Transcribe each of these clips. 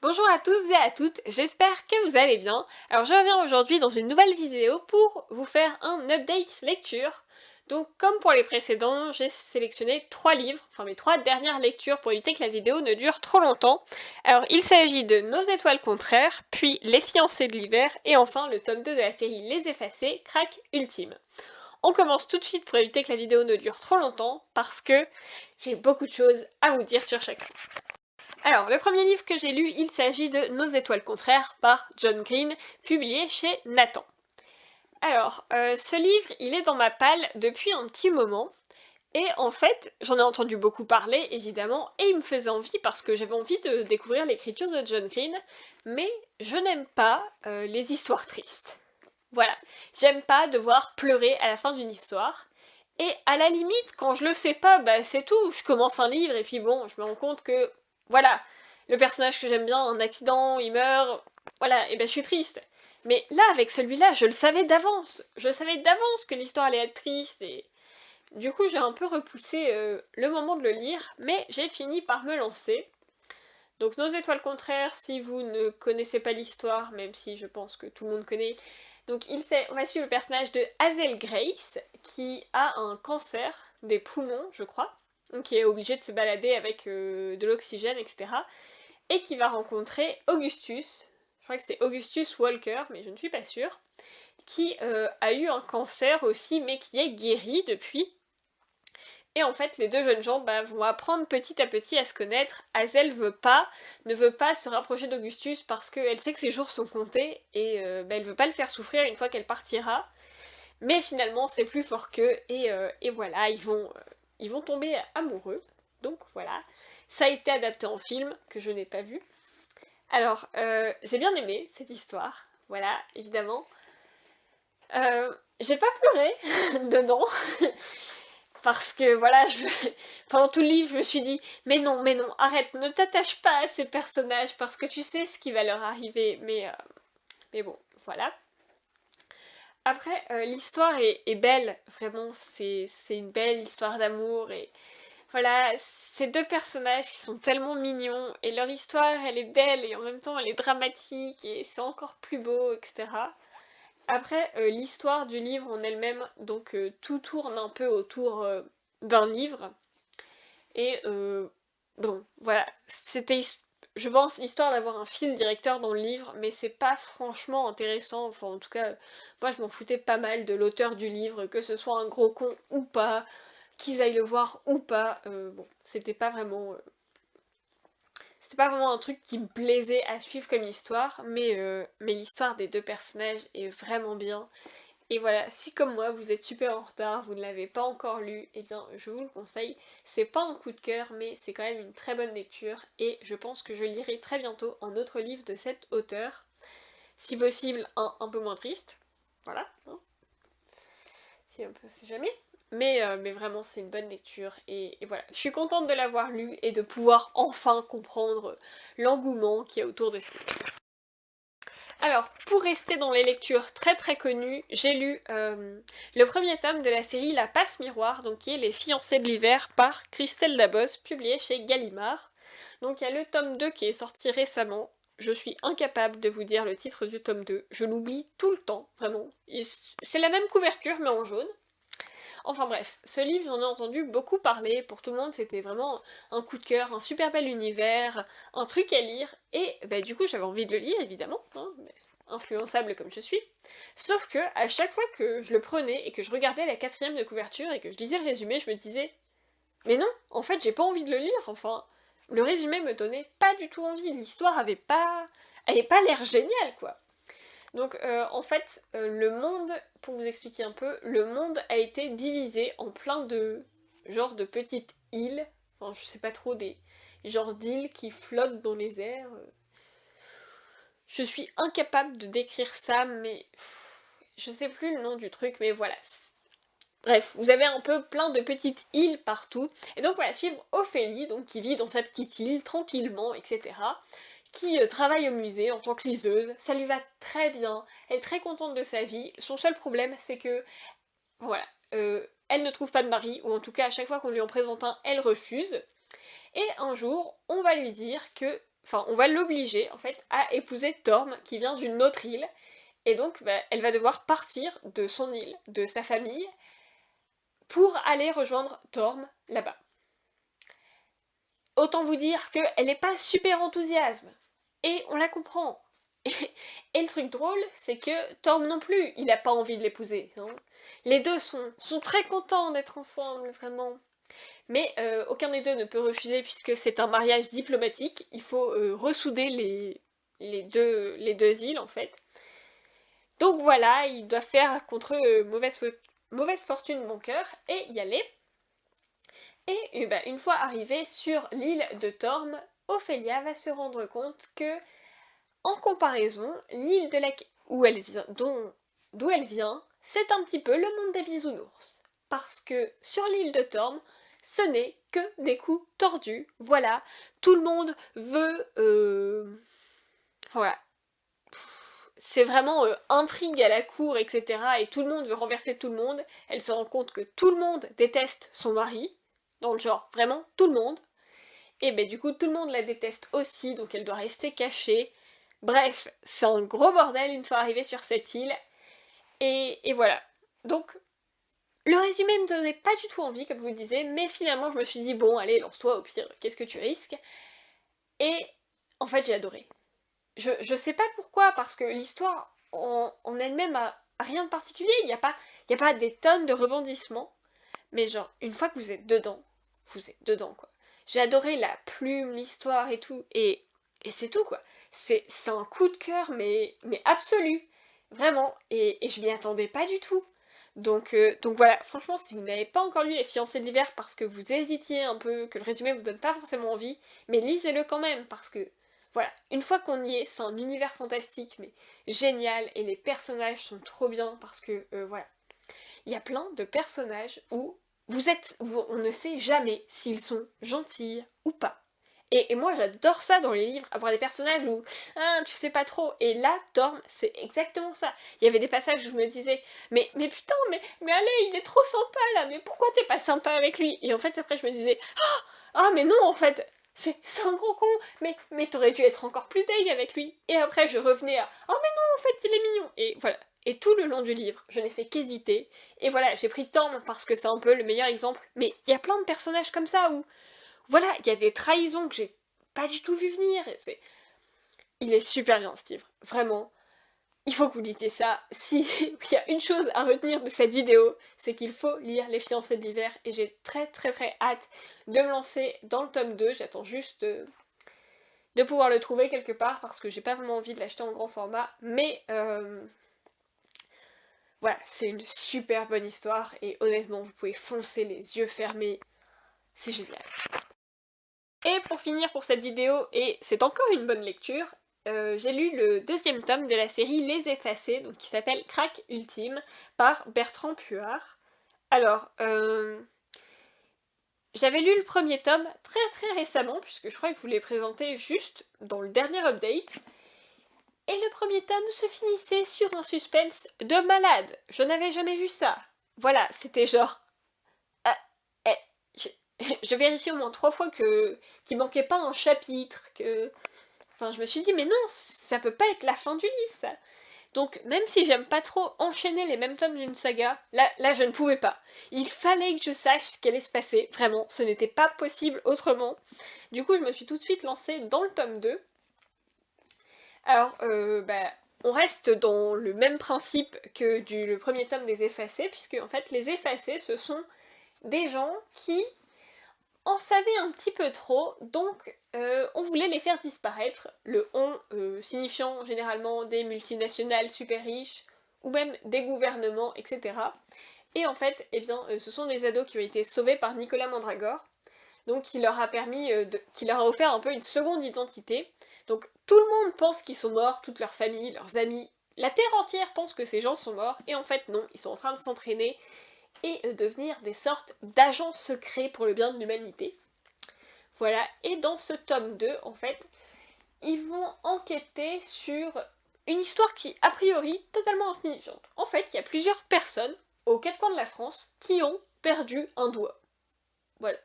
Bonjour à tous et à toutes, j'espère que vous allez bien. Alors je reviens aujourd'hui dans une nouvelle vidéo pour vous faire un update lecture. Donc comme pour les précédents, j'ai sélectionné 3 livres, enfin mes 3 dernières lectures pour éviter que la vidéo ne dure trop longtemps. Alors il s'agit de Nos étoiles contraires, puis Les fiancés de l'hiver, et enfin le tome 2 de la série Les effacés, Crack Ultime. On commence tout de suite pour éviter que la vidéo ne dure trop longtemps, parce que j'ai beaucoup de choses à vous dire sur chacun. Alors, le premier livre que j'ai lu, il s'agit de Nos étoiles contraires par John Green, publié chez Nathan. Alors, ce livre, il est dans ma palle depuis un petit moment, et en fait, j'en ai entendu beaucoup parler, évidemment, et il me faisait envie parce que j'avais envie de découvrir l'écriture de John Green, mais je n'aime pas les histoires tristes. Voilà, j'aime pas devoir pleurer à la fin d'une histoire, et à la limite, quand je le sais pas, bah c'est tout, je commence un livre et puis bon, je me rends compte que, voilà, le personnage que j'aime bien a un accident, il meurt, voilà, et ben je suis triste. Mais là, avec celui-là, je le savais d'avance. Je savais d'avance que l'histoire allait être triste, et du coup j'ai un peu repoussé le moment de le lire, mais j'ai fini par me lancer. Donc Nos étoiles contraires, si vous ne connaissez pas l'histoire, même si je pense que tout le monde connaît, donc on va suivre le personnage de Hazel Grace, qui a un cancer des poumons, je crois, donc qui est obligé de se balader avec de l'oxygène, etc. Et qui va rencontrer Augustus, je crois que c'est Augustus Walker, mais je ne suis pas sûre, qui a eu un cancer aussi, mais qui est guéri depuis. Et en fait, les deux jeunes gens vont apprendre petit à petit à se connaître. Hazel ne veut pas se rapprocher d'Augustus parce qu'elle sait que ses jours sont comptés et elle veut pas le faire souffrir une fois qu'elle partira. Mais finalement, c'est plus fort qu'eux et voilà, ils vont tomber amoureux. Donc voilà, ça a été adapté en film que je n'ai pas vu. Alors, j'ai bien aimé cette histoire. Voilà, évidemment. J'ai pas pleuré dedans. Parce que voilà, pendant tout le livre, je me suis dit, mais non, arrête, ne t'attache pas à ces personnages parce que tu sais ce qui va leur arriver. Mais bon, voilà. Après, l'histoire est belle, vraiment, c'est une belle histoire d'amour et voilà, ces deux personnages qui sont tellement mignons et leur histoire, elle est belle et en même temps elle est dramatique et c'est encore plus beau, etc. Après, l'histoire du livre en elle-même, donc tout tourne un peu autour d'un livre. Et bon, voilà, c'était, je pense, histoire d'avoir un fil directeur dans le livre, mais c'est pas franchement intéressant, enfin en tout cas, moi je m'en foutais pas mal de l'auteur du livre, que ce soit un gros con ou pas, qu'ils aillent le voir ou pas, bon, c'était pas vraiment un truc qui me plaisait à suivre comme histoire, mais l'histoire des deux personnages est vraiment bien. Et voilà, si comme moi vous êtes super en retard, vous ne l'avez pas encore lu, eh bien je vous le conseille. C'est pas un coup de cœur, mais c'est quand même une très bonne lecture et je pense que je lirai très bientôt un autre livre de cet auteur. Si possible, un peu moins triste. Voilà, hein, si on peut, sait jamais. Mais vraiment, c'est une bonne lecture et voilà. Je suis contente de l'avoir lu et de pouvoir enfin comprendre l'engouement qu'il y a autour de ce livre. Alors, pour rester dans les lectures très très connues, j'ai lu le premier tome de la série La Passe Miroir, donc qui est Les fiancés de l'hiver par Christelle Dabos, publié chez Gallimard. Donc il y a le tome 2 qui est sorti récemment. Je suis incapable de vous dire le titre du tome 2, je l'oublie tout le temps, vraiment. C'est la même couverture mais en jaune. Enfin bref, ce livre j'en ai entendu beaucoup parler, pour tout le monde c'était vraiment un coup de cœur, un super bel univers, un truc à lire, et bah, du coup j'avais envie de le lire évidemment, hein, influençable comme je suis. Sauf que à chaque fois que je le prenais et que je regardais la quatrième de couverture et que je lisais le résumé, je me disais mais non, en fait j'ai pas envie de le lire, enfin le résumé me donnait pas du tout envie, l'histoire avait pas l'air géniale quoi. Donc en fait, le monde, pour vous expliquer un peu, le monde a été divisé en plein de genres de petites îles, enfin je sais pas trop, des genres d'îles qui flottent dans les airs. Je suis incapable de décrire ça, mais je sais plus le nom du truc, mais voilà. Bref, vous avez un peu plein de petites îles partout, et donc voilà, suivre Ophélie, donc qui vit dans sa petite île, tranquillement, etc., qui travaille au musée en tant que liseuse, ça lui va très bien, elle est très contente de sa vie, son seul problème c'est que, voilà, elle ne trouve pas de mari, ou en tout cas à chaque fois qu'on lui en présente un, elle refuse, et un jour, on va lui dire que enfin on va l'obliger en fait à épouser Torm qui vient d'une autre île, et donc elle va devoir partir de son île, de sa famille, pour aller rejoindre Torm là-bas. Autant vous dire qu'elle n'est pas super enthousiaste, et on la comprend. Et le truc drôle, c'est que Torm non plus, il n'a pas envie de l'épouser. Hein. Les deux sont très contents d'être ensemble, vraiment. Mais aucun des deux ne peut refuser puisque c'est un mariage diplomatique. Il faut ressouder les deux îles, en fait. Donc voilà, il doit faire contre mauvaise fortune bon cœur et y aller. Et une fois arrivé sur l'île de Torm, Ophélia va se rendre compte que, en comparaison, l'île d'où elle vient, c'est un petit peu le monde des bisounours. Parce que sur l'île de Torm, ce n'est que des coups tordus. Voilà, tout le monde veut... Voilà. C'est vraiment intrigue à la cour, etc. Et tout le monde veut renverser tout le monde. Elle se rend compte que tout le monde déteste son mari. Dans le genre, vraiment, tout le monde. Et du coup, tout le monde la déteste aussi, donc elle doit rester cachée. Bref, c'est un gros bordel une fois arrivée sur cette île. Et voilà. Donc, le résumé me donnait pas du tout envie, comme je vous le disais, mais finalement je me suis dit, bon, allez, lance-toi, au pire, qu'est-ce que tu risques? Et en fait, j'ai adoré. Je sais pas pourquoi, parce que l'histoire en elle-même a rien de particulier, il n'y a pas des tonnes de rebondissements, mais genre, une fois que vous êtes dedans, quoi. J'ai adoré la plume, l'histoire et tout, et c'est tout, quoi. C'est un coup de cœur, mais absolu, vraiment, et je m'y attendais pas du tout. Donc voilà, franchement, si vous n'avez pas encore lu Les Fiancés de l'hiver parce que vous hésitiez un peu, que le résumé vous donne pas forcément envie, mais lisez-le quand même, parce que, voilà, une fois qu'on y est, c'est un univers fantastique, mais génial, et les personnages sont trop bien, parce que, voilà. Il y a plein de personnages où on ne sait jamais s'ils sont gentils ou pas. Et moi j'adore ça dans les livres, avoir des personnages où tu sais pas trop. Et là, Torm, c'est exactement ça. Il y avait des passages où je me disais mais putain, mais allez, il est trop sympa là, mais pourquoi t'es pas sympa avec lui? Et en fait après je me disais ah mais non en fait, c'est un gros con, mais t'aurais dû être encore plus deg avec lui. Et après je revenais à oh mais non en fait il est mignon. Et voilà. Et tout le long du livre, je n'ai fait qu'hésiter. Et voilà, j'ai pris Torm parce que c'est un peu le meilleur exemple. Mais il y a plein de personnages comme ça où voilà, il y a des trahisons que j'ai pas du tout vu venir. Il est super bien ce livre, vraiment. Il faut que vous lisiez ça. S'il y a une chose à retenir de cette vidéo, c'est qu'il faut lire Les Fiancés de l'hiver. Et j'ai très hâte de me lancer dans le tome 2. J'attends juste de pouvoir le trouver quelque part parce que j'ai pas vraiment envie de l'acheter en grand format. Mais voilà, c'est une super bonne histoire et honnêtement, vous pouvez foncer les yeux fermés. C'est génial. Et pour finir pour cette vidéo, et c'est encore une bonne lecture, j'ai lu le deuxième tome de la série Les Effacés, donc qui s'appelle Crack Ultime, par Bertrand Puard. Alors, j'avais lu le premier tome très récemment, puisque je crois que je vous l'ai présenté juste dans le dernier update, et le premier tome se finissait sur un suspense de malade. Je n'avais jamais vu ça. Voilà, c'était genre... je vérifiais au moins 3 fois qu'il manquait pas un chapitre, que... Enfin, je me suis dit, mais non, ça peut pas être la fin du livre, ça. Donc, même si j'aime pas trop enchaîner les mêmes tomes d'une saga, là, je ne pouvais pas. Il fallait que je sache ce qui allait se passer, vraiment, ce n'était pas possible autrement. Du coup, je me suis tout de suite lancée dans le tome 2. Alors, on reste dans le même principe que le premier tome des Effacés, puisque, en fait, les Effacés, ce sont des gens qui en savaient un petit peu trop, donc on voulait les faire disparaître, le on signifiant généralement des multinationales super riches, ou même des gouvernements, etc. Et en fait, ce sont des ados qui ont été sauvés par Nicolas Mandragore, donc qui leur a qui leur a offert un peu une seconde identité. Donc tout le monde pense qu'ils sont morts, toute leur famille, leurs amis, la terre entière pense que ces gens sont morts, et en fait non, ils sont en train de s'entraîner et devenir des sortes d'agents secrets pour le bien de l'humanité. Voilà, et dans ce tome 2, en fait, ils vont enquêter sur une histoire qui, a priori, totalement insignifiante. En fait, il y a plusieurs personnes, aux quatre coins de la France, qui ont perdu un doigt. Voilà.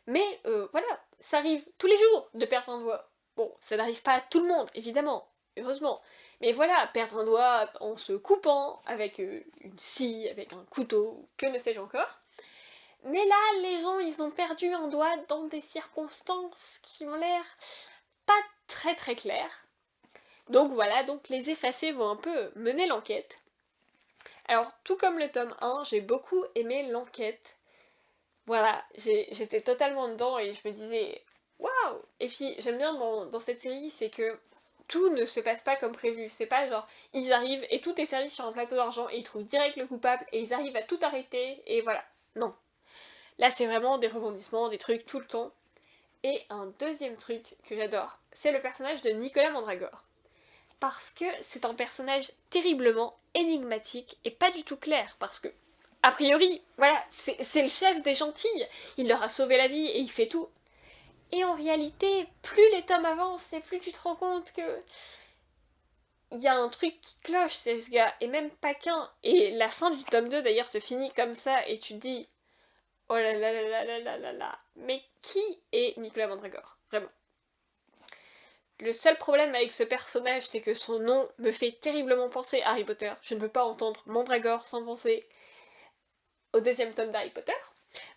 Mais, voilà, ça arrive tous les jours de perdre un doigt. Bon, ça n'arrive pas à tout le monde, évidemment, heureusement. Mais voilà, perdre un doigt en se coupant, avec une scie, avec un couteau, que ne sais-je encore. Mais là, les gens, ils ont perdu un doigt dans des circonstances qui ont l'air pas très très claires. Donc voilà, donc les effacés vont un peu mener l'enquête. Alors, tout comme le tome 1, j'ai beaucoup aimé l'enquête. Voilà, j'étais totalement dedans et je me disais waouh! Et puis j'aime bien dans cette série, c'est que tout ne se passe pas comme prévu. C'est pas genre ils arrivent et tout est servi sur un plateau d'argent et ils trouvent direct le coupable et ils arrivent à tout arrêter et voilà. Non. Là c'est vraiment des rebondissements, des trucs tout le temps. Et un deuxième truc que j'adore, c'est le personnage de Nicolas Mandragore. Parce que c'est un personnage terriblement énigmatique et pas du tout clair, parce que, a priori, voilà, c'est le chef des gentils, il leur a sauvé la vie et il fait tout. Et en réalité, plus les tomes avancent et plus tu te rends compte que il y a un truc qui cloche chez ce gars, et même pas qu'un. Et la fin du tome 2 d'ailleurs se finit comme ça, et tu te dis, oh là là là là là là là là, mais qui est Nicolas Mandragore? Vraiment. Le seul problème avec ce personnage, c'est que son nom me fait terriblement penser à Harry Potter. Je ne peux pas entendre Mandragore sans penser au deuxième tome d'Harry Potter.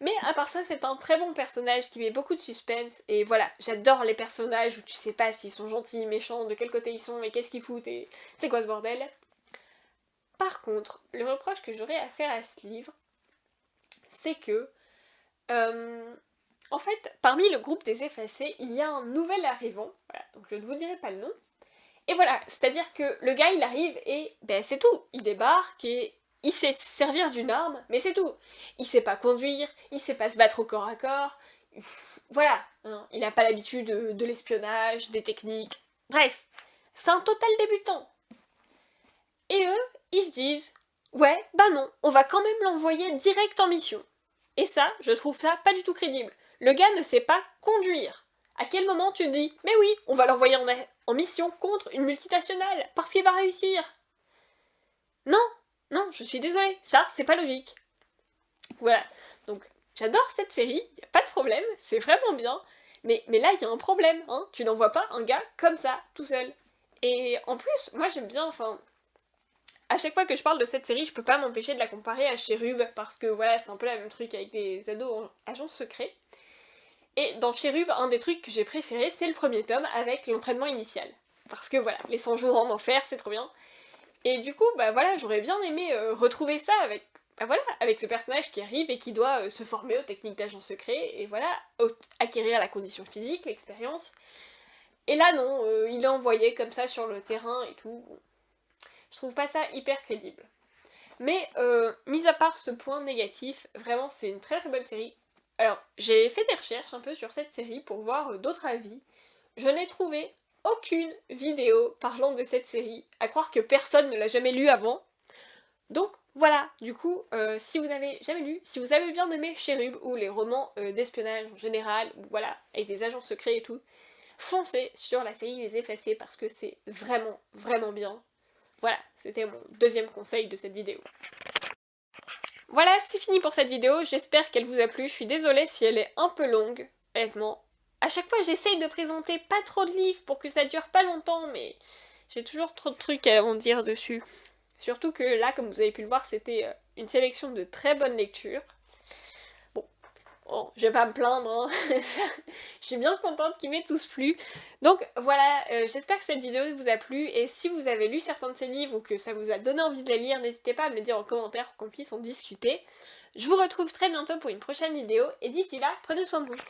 Mais à part ça, c'est un très bon personnage qui met beaucoup de suspense, et voilà, j'adore les personnages où tu sais pas s'ils sont gentils, méchants, de quel côté ils sont, et qu'est-ce qu'ils foutent, et c'est quoi ce bordel. Par contre, le reproche que j'aurais à faire à ce livre, c'est que, en fait, parmi le groupe des effacés, il y a un nouvel arrivant, voilà, donc je ne vous dirai pas le nom, et voilà, c'est-à-dire que le gars il arrive et ben c'est tout, il débarque et il sait se servir d'une arme, mais c'est tout. Il sait pas conduire, il sait pas se battre au corps à corps, voilà, hein, il n'a pas l'habitude de l'espionnage, des techniques, bref, c'est un total débutant. Et eux, ils se disent, ouais, bah non, on va quand même l'envoyer direct en mission. Et ça, je trouve ça pas du tout crédible. Le gars ne sait pas conduire. À quel moment tu te dis, mais oui, on va l'envoyer en mission contre une multinationale, parce qu'il va réussir? Non, non, je suis désolée, ça, c'est pas logique. Voilà, donc j'adore cette série, y a pas de problème, c'est vraiment bien, mais là, il y a un problème, hein, tu n'envoies pas un gars comme ça, tout seul. Et en plus, moi j'aime bien, enfin, à chaque fois que je parle de cette série, je peux pas m'empêcher de la comparer à Cherub, parce que voilà, c'est un peu le même truc avec des ados en agents secrets. Et dans Cherub, un des trucs que j'ai préféré, c'est le premier tome avec l'entraînement initial. Parce que voilà, les 100 jours en enfer, c'est trop bien. Et du coup, bah voilà, j'aurais bien aimé retrouver ça avec, bah voilà, avec ce personnage qui arrive et qui doit se former aux techniques d'agent secret, et voilà, acquérir la condition physique, l'expérience. Et là non, il est envoyé comme ça sur le terrain et tout. Je trouve pas ça hyper crédible. Mais mis à part ce point négatif, vraiment c'est une très très bonne série. Alors, j'ai fait des recherches un peu sur cette série pour voir d'autres avis. Je n'ai trouvé aucune vidéo parlant de cette série, à croire que personne ne l'a jamais lu avant. Donc voilà, du coup, si vous n'avez jamais lu, si vous avez bien aimé Cherub ou les romans d'espionnage en général, ou voilà, avec des agents secrets et tout, foncez sur la série Les Effacés parce que c'est vraiment, vraiment bien. Voilà, c'était mon deuxième conseil de cette vidéo. Voilà, c'est fini pour cette vidéo, j'espère qu'elle vous a plu, je suis désolée si elle est un peu longue, honnêtement. À chaque fois j'essaye de présenter pas trop de livres pour que ça dure pas longtemps, mais j'ai toujours trop de trucs à en dire dessus. Surtout que là, comme vous avez pu le voir, c'était une sélection de très bonnes lectures. Bon, je vais pas me plaindre, hein. Je suis bien contente qu'ils m'aient tous plu. Donc voilà, j'espère que cette vidéo vous a plu, et si vous avez lu certains de ces livres ou que ça vous a donné envie de les lire, n'hésitez pas à me le dire en commentaire pour qu'on puisse en discuter. Je vous retrouve très bientôt pour une prochaine vidéo, et d'ici là, prenez soin de vous.